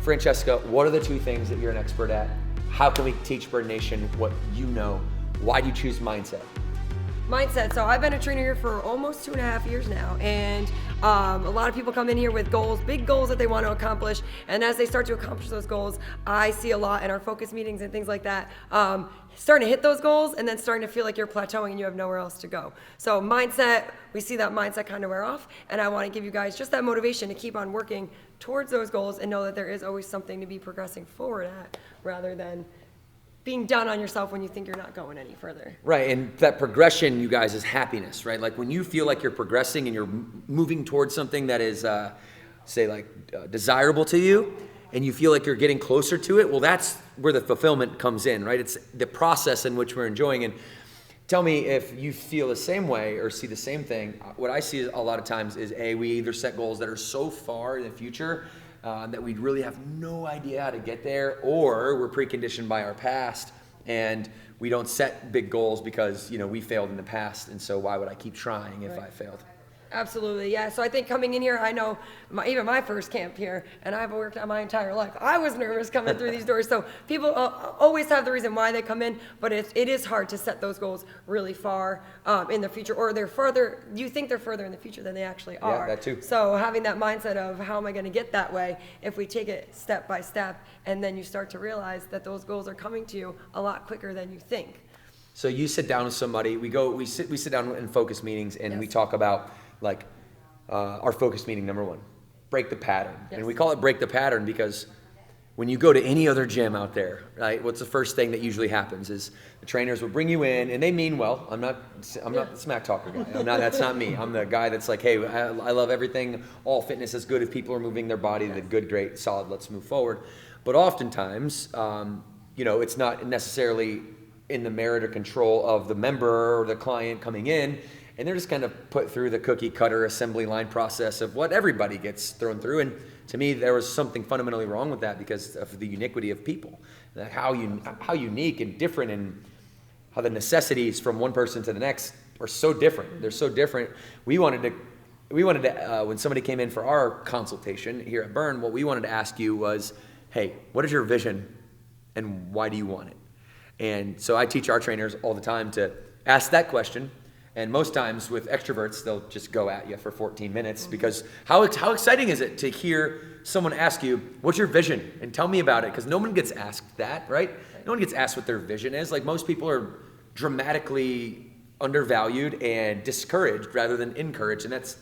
Francesca, what are the two things that you're an expert at? How can we teach Bird Nation what you know? Why do you choose mindset? Mindset. So I've been a trainer here for almost 2.5 years now, and a lot of people come in here with goals, big goals that they want to accomplish, and as they start to accomplish those goals, I see a lot in our focus meetings and things like that, starting to hit those goals and then starting to feel like you're plateauing and you have nowhere else to go. So mindset, we see that mindset kind of wear off, and I want to give you guys just that motivation to keep on working towards those goals and know that there is always something to be progressing forward at, rather than being down on yourself when you think you're not going any further. Right, and that progression, you guys, is happiness, right? Like when you feel like you're progressing and you're moving towards something that is, desirable to you, and you feel like you're getting closer to it, well, that's where the fulfillment comes in, right? It's the process in which we're enjoying. And tell me if you feel the same way or see the same thing. What I see a lot of times is, we either set goals that are so far in the future that we really have no idea how to get there, or we're preconditioned by our past and we don't set big goals because we failed in the past, and so why would I keep trying if I failed? Absolutely, yeah. So I think coming in here, I know even my first camp here, and I've worked out my entire life, I was nervous coming through these doors. So people always have the reason why they come in, but it is hard to set those goals really far in the future, or you think they're further in the future than they actually are. Yeah, that too. So having that mindset of how am I going to get that way, if we take it step by step, and then you start to realize that those goals are coming to you a lot quicker than you think. So you sit down with somebody, we sit down in focus meetings, and we talk about our focus meeting number one, break the pattern. Yes. And we call it break the pattern because when you go to any other gym out there, right, what's the first thing that usually happens is the trainers will bring you in, and they mean well. I'm not the smack talker guy. That's not me. I'm the guy that's like, hey, I love everything. All fitness is good if people are moving their body. Yes. Good, great, solid, let's move forward. But oftentimes, it's not necessarily in the merit or control of the member or the client coming in, and they're just kind of put through the cookie cutter assembly line process of what everybody gets thrown through. And to me, there was something fundamentally wrong with that because of the uniquity of people, like how unique and different, and how the necessities from one person to the next are so different. They're so different. We wanted to when somebody came in for our consultation here at Burn, what we wanted to ask you was, hey, what is your vision and why do you want it? And so I teach our trainers all the time to ask that question. And most times with extroverts, they'll just go at you for 14 minutes because how exciting is it to hear someone ask you, what's your vision? And tell me about it, because no one gets asked that, right? No one gets asked what their vision is. Like, most people are dramatically undervalued and discouraged rather than encouraged, and that's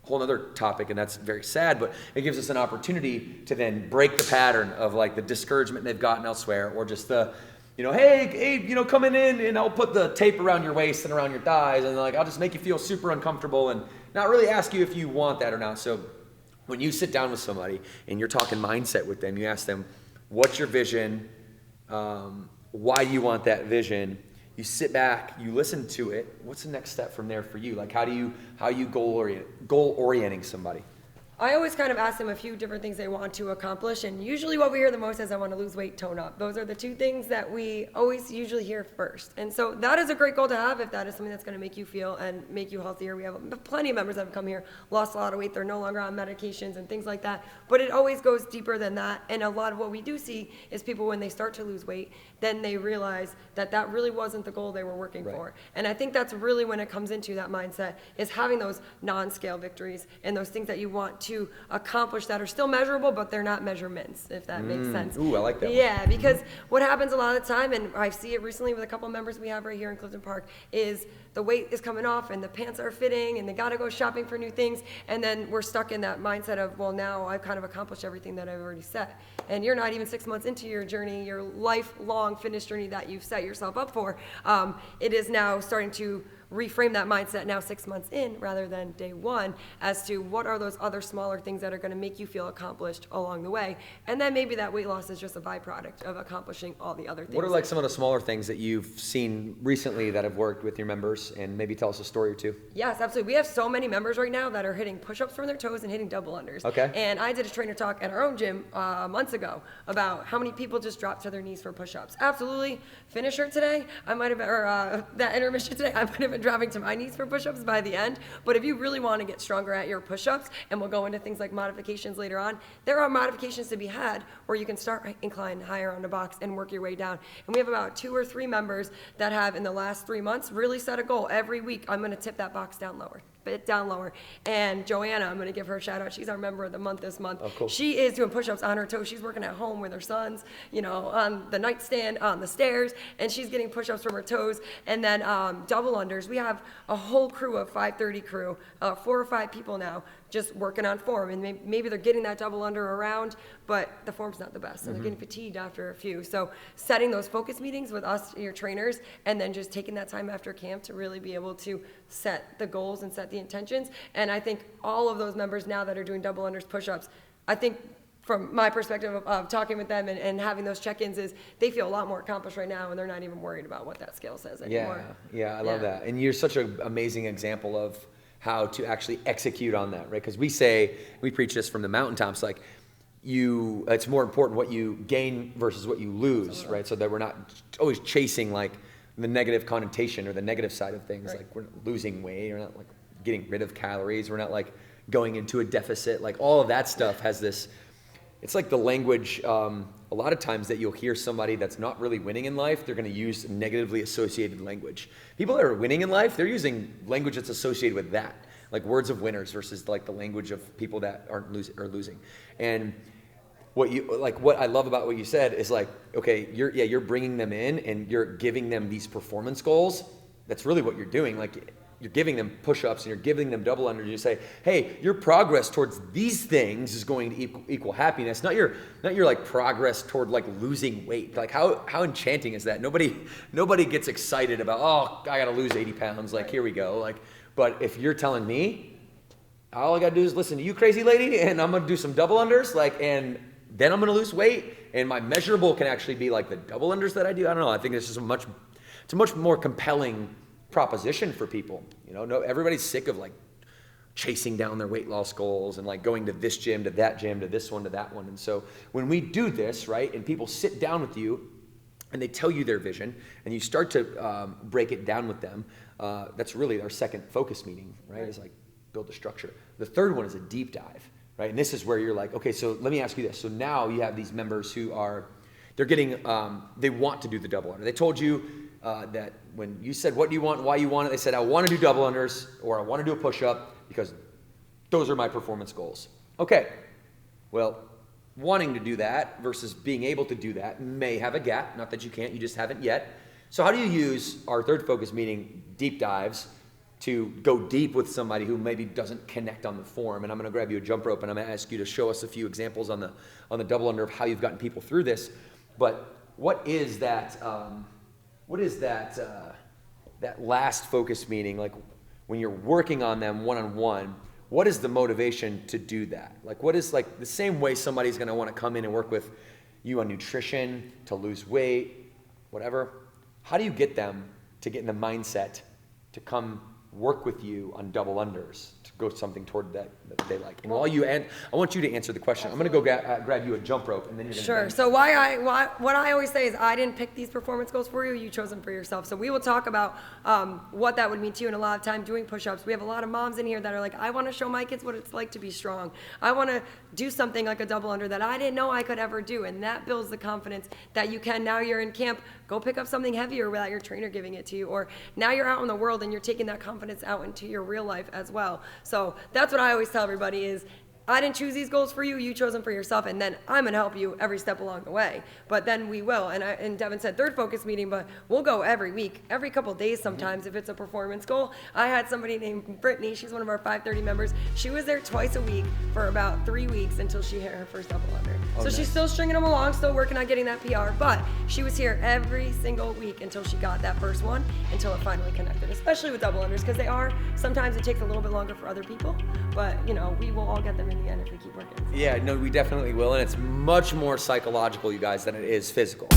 a whole other topic, and that's very sad, but it gives us an opportunity to then break the pattern of like the discouragement they've gotten elsewhere, or just the hey, coming in and I'll put the tape around your waist and around your thighs, and I'll just make you feel super uncomfortable and not really ask you if you want that or not. So when you sit down with somebody and you're talking mindset with them, you ask them, what's your vision? Why do you want that vision? You sit back, you listen to it. What's the next step from there for you? Like, how you goal orienting somebody? I always kind of ask them a few different things they want to accomplish, and usually what we hear the most is I want to lose weight, tone up. Those are the two things that we always usually hear first. And so that is a great goal to have if that is something that's going to make you feel and make you healthier. We have plenty of members that have come here, lost a lot of weight, they're no longer on medications and things like that, but it always goes deeper than that. And a lot of what we do see is people, when they start to lose weight, then they realize that that really wasn't the goal they were working for. And I think that's really when it comes into that mindset, is having those non-scale victories and those things that you want to accomplish that are still measurable, but they're not measurements, if that makes sense. Ooh, I like that. Yeah, because what happens a lot of the time, and I see it recently with a couple of members we have right here in Clifton Park, is the weight is coming off and the pants are fitting and they got to go shopping for new things, and then we're stuck in that mindset of, well, now I've kind of accomplished everything that I've already set. And you're not even 6 months into your journey, your lifelong fitness journey that you've set yourself up for. It is now starting to reframe that mindset now 6 months in rather than day one, as to what are those other smaller things that are going to make you feel accomplished along the way. And then maybe that weight loss is just a byproduct of accomplishing all the other things. What are like some of the smaller things that you've seen recently that have worked with your members, and maybe tell us a story or two? Yes, absolutely. We have so many members right now that are hitting push-ups from their toes and hitting double unders. Okay. And I did a trainer talk at our own gym months ago about how many people just dropped to their knees for push-ups. Absolutely. Finisher today, I might have, or that intermission today, I might have been dropping to my knees for push-ups by the end. But if you really want to get stronger at your push-ups, and we'll go into things like modifications later on, there are modifications to be had where you can start incline higher on the box and work your way down. And we have about 2 or 3 members that have, in the last 3 months, really set a goal. Every week, I'm going to tip that box down lower. Bit down lower. And Joanna, I'm going to give her a shout out. She's our member of the month this month. Oh, cool. She is doing push-ups on her toes. She's working at home with her sons, you know, on the nightstand, on the stairs, and she's getting push-ups from her toes. And then double unders. We have a whole crew of 530 crew, 4 or 5 people now, just working on form. And maybe they're getting that double under around, but the form's not the best. And they're getting fatigued after a few. So setting those focus meetings with us, your trainers, and then just taking that time after camp to really be able to set the goals and set the intentions. And I think all of those members now that are doing double unders, push-ups, I think from my perspective of talking with them and having those check-ins is they feel a lot more accomplished right now, and they're not even worried about what that scale says anymore. Yeah, I love that. And you're such an amazing example of how to actually execute on that, right? Because we preach this from the mountaintops, like it's more important what you gain versus what you lose, absolutely, right? So that we're not always chasing like the negative connotation or the negative side of things. Right. Like we're not losing weight, we're not like getting rid of calories, we're not like going into a deficit. Like all of that stuff has this, it's like the language, a lot of times that you'll hear somebody that's not really winning in life, they're gonna use negatively associated language. People that are winning in life, they're using language that's associated with that, like words of winners versus like the language of people that aren't losing. And what I love about what you said is like, okay, you're bringing them in and you're giving them these performance goals. That's really what you're doing. Like you're giving them push-ups and you're giving them double unders. You say, hey, your progress towards these things is going to equal happiness. Not your like progress toward like losing weight. Like how enchanting is that? Nobody gets excited about, oh, I got to lose 80 pounds. Like here we go. Like, but if you're telling me, all I got to do is listen to you, crazy lady, and I'm going to do some double unders, like, and then I'm going to lose weight, and my measurable can actually be like the double unders that I do. I don't know. I think this is it's a much more compelling proposition for people. You know, everybody's sick of like chasing down their weight loss goals and like going to this gym, to that gym, to this one, to that one. And so when we do this, right, and people sit down with you and they tell you their vision and you start to break it down with them, that's really our second focus meeting, right? Is like build a structure. The third one is a deep dive. Right, and this is where you're like, okay, so let me ask you this. So now you have these members who they're getting, they want to do the double under. They told you that when you said, what do you want, why you want it, they said, I want to do double unders or I want to do a push-up because those are my performance goals. Okay, well, wanting to do that versus being able to do that may have a gap. Not that you can't, you just haven't yet. So how do you use our third focus meeting, deep dives, to go deep with somebody who maybe doesn't connect on the form? And I'm going to grab you a jump rope and I'm going to ask you to show us a few examples on the double under of how you've gotten people through this. But what is that last focus meeting, like when you're working on them one-on-one, what is the motivation to do that? Like what is like the same way somebody's going to want to come in and work with you on nutrition, to lose weight, whatever. How do you get them to get in the mindset to come work with you on double unders, to go something toward that they like? And I want you to answer the question. Absolutely. I'm going to go grab you a jump rope, and then you're going to. Sure. So what I always say is I didn't pick these performance goals for you. You chose them for yourself. So we will talk about what that would mean to you. And a lot of time doing push-ups. We have a lot of moms in here that are like, I want to show my kids what it's like to be strong. I want to do something like a double under that I didn't know I could ever do. And that builds the confidence that you can. Now you're in camp, go pick up something heavier without your trainer giving it to you. Or now you're out in the world and you're taking that confidence out into your real life as well. So that's what I always tell everybody is, I didn't choose these goals for you, you chose them for yourself, and then I'm gonna help you every step along the way. But then we will, and Devan said third focus meeting, but we'll go every week, every couple days sometimes if it's a performance goal. I had somebody named Brittany, she's one of our 530 members. She was there twice a week for about 3 weeks until she hit her first double under. So nice. She's still stringing them along, still working on getting that PR, but she was here every single week until she got that first one, until it finally connected, especially with double unders, because sometimes it takes a little bit longer for other people, but we will all get them in the end if we keep working. Yeah, no, we definitely will, and it's much more psychological, you guys, than it is physical.